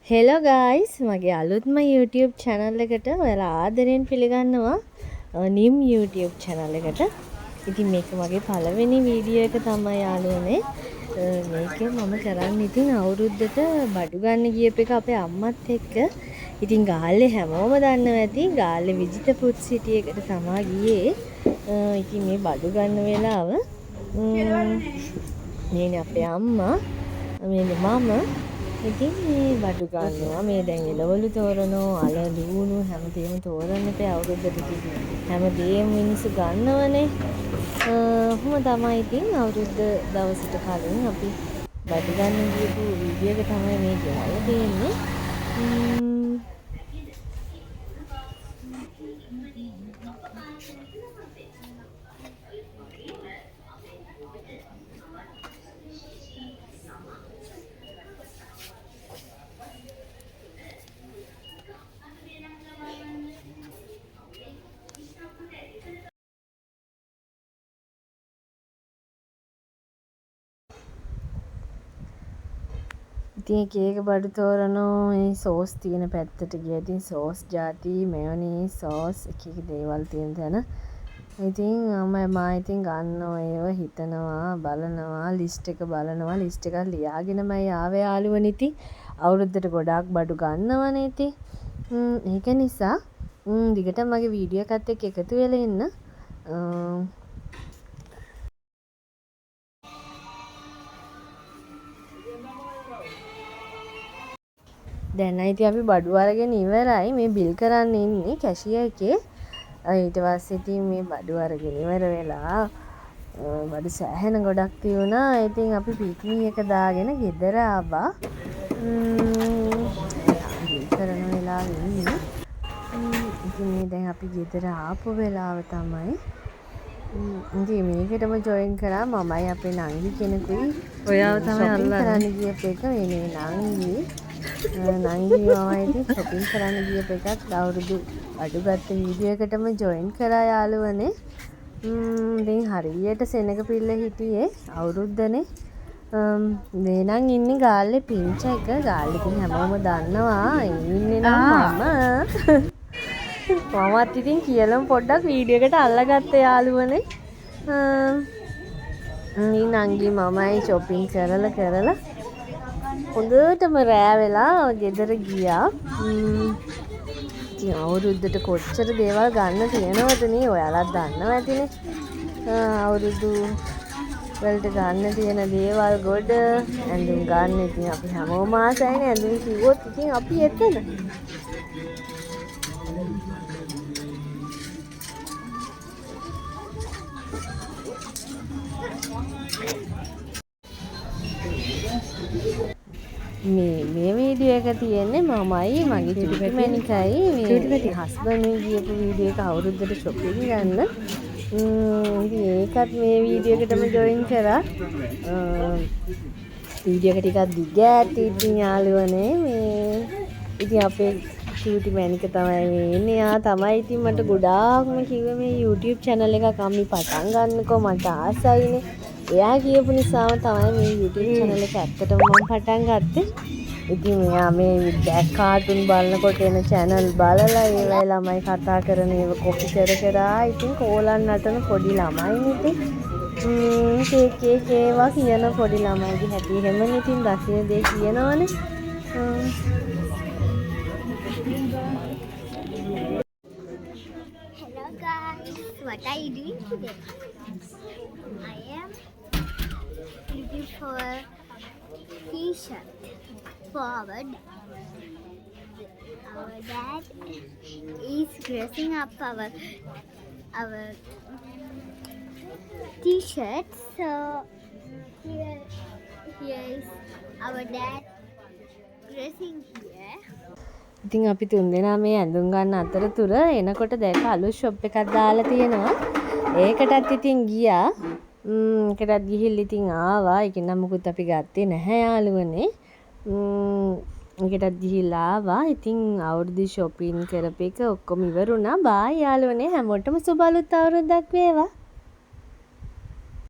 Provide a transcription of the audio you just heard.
Hello guys මගේ අලුත්ම YouTube channel එකට ඔයාලා ආදරෙන් පිළිගන්නවා නිම් YouTube channel එකට. ඉතින් මේක මගේ පළවෙනි වීඩියෝ එක තමයි යාළුවනේ. මේකේ මම කරන්නේ ඉතින් අවුරුද්දට බඩු ගන්න ගියප එක අපේ අම්මත් එක්ක. ඉතින් ගාල්ලේ හැමෝම දන්නවා ඇති ගාල්ලේ විජිත ෆුඩ් සිටි එකට තමයි ගියේ. ඉතින් මේ බඩු ගන්න වෙලාව මේනේ අපේ අම්මා මේනේ මම ඉතින් මේ බඩු ගන්නවා මේ දැන් එළවලු තෝරනවා අල ලුණු හැමදේම තෝරන්න එපා අවුරුද්දට හැමදේම මිනිස්සු ගන්නවනේ. කොහොම තමයි ඉතින් අවුරුද්ද දවසට කලින් අපි බඩු ගන්න ගියපු වීඩියෝ එක තමයි මේ ගෙනල්ලා දෙන්නේ. ඉතින් එක බඩු තෝරනවා මේ සෝස් තියෙන පැත්තට ගියා. ඉතින් සෝස් ಜಾති මෙයොනීස් සෝස් එක දේවල් තියෙන තැන. ඉතින් මා ඉතින් ගන්නවා ඒව හිතනවා බලනවා ලිස්ට් එක බලනවා ලිස්ට් එකක් ලියාගෙනම ආවේ යාළුවනේ. ඉතින් අවුරුද්දට ගොඩාක් බඩු ගන්නවනේ. ඉතින් ඒක නිසා දිගටම මගේ වීඩියෝ එකත් එක්ක එකතු වෙලා ඉන්න. දැන් ඉතින් අපි බඩු අරගෙන ඉවරයි. මේ බිල් කරන්න ඉන්නේ කැෂියර් එකේ. ඊට පස්සේ ඉතින් මේ බඩු අරගෙන ඉවර වෙලා බඩු සෑහෙන ගොඩක් තියුණා. ඉතින් අපි පික්නි එක දාගෙන ගෙදර ආවා. බිල් කරන වෙලාවෙ ඉන්නේ. ඉතින් මේ දැන් අපි ගෙදර ආපු වෙලාව තමයි. ඉතින් මේකටම ජොයින් කරා මමයි අපේ නංගි කෙනෙකුයි. ඔයාව තමයි අල්ලන්නේ ගියපු එක මේ නංගි. නංගි මමයි ඉතින් shopping කරන්න ගියපු එකත් අවුරුදු බඩු ගත්ත වීඩියෝ එකටම ජොයින් කරා යාළුවනේ. ඉතින් හරියට සෙනග පිල්ල හිටියේ අවුරුද්දනේ. නේනම් ඉන්නේ ගාල්ලේ පිංච එක. ගාල්ලේ ඉතින් හැමෝම දන්නවා ඉන්නේ නම් මමත් ඉතින් කියලම පොඩ්ඩක් වීඩියෝ එකට අල්ලගත්ත යාළුවනේ. මේ නංගි මමයි shopping කරලා හොඳටම රෑ වෙලා ගෙදර ගියා. ඉතින් අවුරුද්දට කොච්චර දේවල් ගන්න තියෙනවද නේ ඔයාලත් දන්නවා ඇතිනේ. අවුරුදු වලට ගන්න තියෙන දේවල් ගොඩ ඇඳුම් ගන්න ඉතින් අපි හැමෝම ආසයිනේ ඇඳුම් කිව්වොත් ඉතින් අපි එතන. මේ වීඩියෝ එක තියෙන්නේ මමයි මගේ චුටි මැනිකයි මේ හස්බන්ඩ් ගියපු වීඩියෝ එක අවුරුද්දට shopping ගන්න. ඉතින් ඒකත් මේ වීඩියෝ එකටම ජොයින් කරා. වීඩියෝ එක ටිකක් දිග ඇති ඉතින් යාළුවනේ මේ ඉතින් අපේ චුටි මැනික තමයි මේ ඉන්නේ. යා තමයි ඉතින් මට ගොඩාක්ම කිව්වේ මේ YouTube channel එකක් අම්මි පටන් ගන්නකෝ මට ආසයිනේ. එයා කියපු නිසාම තමයි මේ YouTube channel එක ඇත්තටම මම පටන් ගත්තේ. ඉතින් මෙයා මේ කාටුන් බලනකොට එන channel බලලා ඒවයි ළමයි කතා කරන ඒව කොපි කර ඉතින් කෝලන් නටන පොඩි ළමයි ඉතින් ඒවා කියන පොඩි ළමයිගේ හැටි හැමනේ ඉතින් රසින දේ කියනවනේ. Hello guys, what are you doing today? I am looking for a t-shirt for our dad is dressing up our t-shirt. So here is our dad dressing here. ඉතින් අපි තුන්දෙනා මේ ඇඳුම් ගන්න අතරතුර එනකොට දැක අලුත් shop එකක් දාලා තියෙනවා. ඒකටත් ඉතින් ගියා. ඒකටත් ගිහිල්ලා ඉතින් ආවා. ඒක නම් මොකුත් අපි ගත්තේ නැහැ යාළුවනේ. ඒකටත් ගිහිල්ලා ආවා. ඉතින් අවුරුදු shopping කරපු එක ඔක්කොම ඉවරුණා. බායි යාළුවනේ හැමෝටම සුබ අලුත් අවුරුද්දක් වේවා.